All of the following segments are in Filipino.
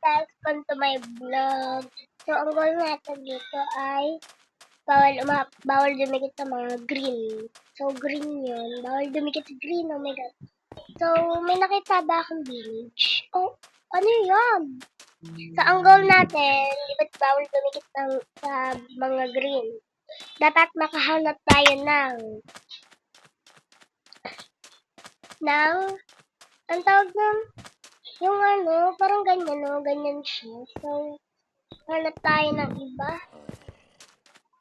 guys, welcome to my vlog. So, ang goal natin dito ay bawal dumikit sa mga green. So, green yun. Bawal dumikit sa green. Oh my god. So, may nakita ba akong village? Oh, ano yan? So, ang goal natin, di ba bawal dumikit sa mga green? Dapat makahanap tayo ng ang tawag ng yung ano, parang ganyan, no? Ganyan siya. So, hanap tayo ng iba.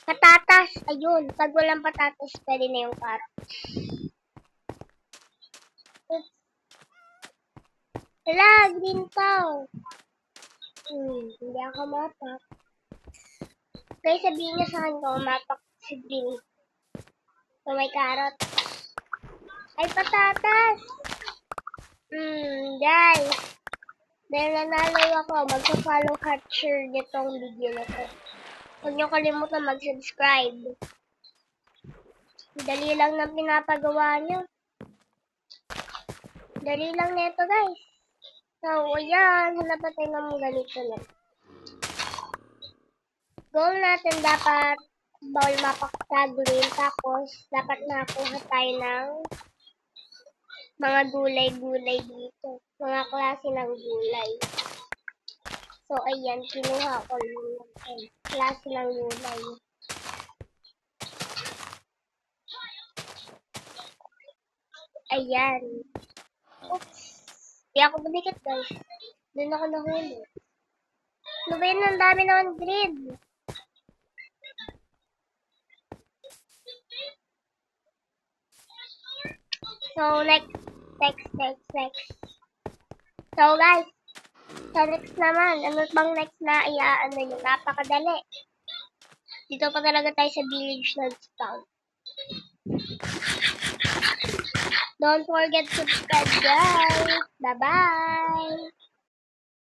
Patatas, ayun. Pag walang patatas, pwede na yung carrots. Hala, green cow. Hindi ako mapak. Guys, sabihin niyo sa akin kung mapak si green. So, may carrot. Ay, patatas! Guys. Dahil nanalo ako, magsa-follow catcher nitong video na to. Huwag niyo kalimutan mag-subscribe. Dali lang na pinapagawa niyo. Dali lang nito, guys. So, ayan. Hanap tayo ng ganito na. Goal natin dapat bawal mapaksa green. Tapos, dapat nakakuha tayo ng mga gulay-gulay dito. Mga klase ng gulay. So, ayan. Kinuha ko yung klase ng gulay. Ayan. Oops. Di ako dumikit, guys. Doon ako nahuli. Ano ba yun? Ang dami naman grid. So, next. So, guys. Sa next naman. Ano bang next na iaano nyo? Napakadali. Dito pa talaga tayo sa village na spawn. Don't forget to subscribe, guys. Bye-bye.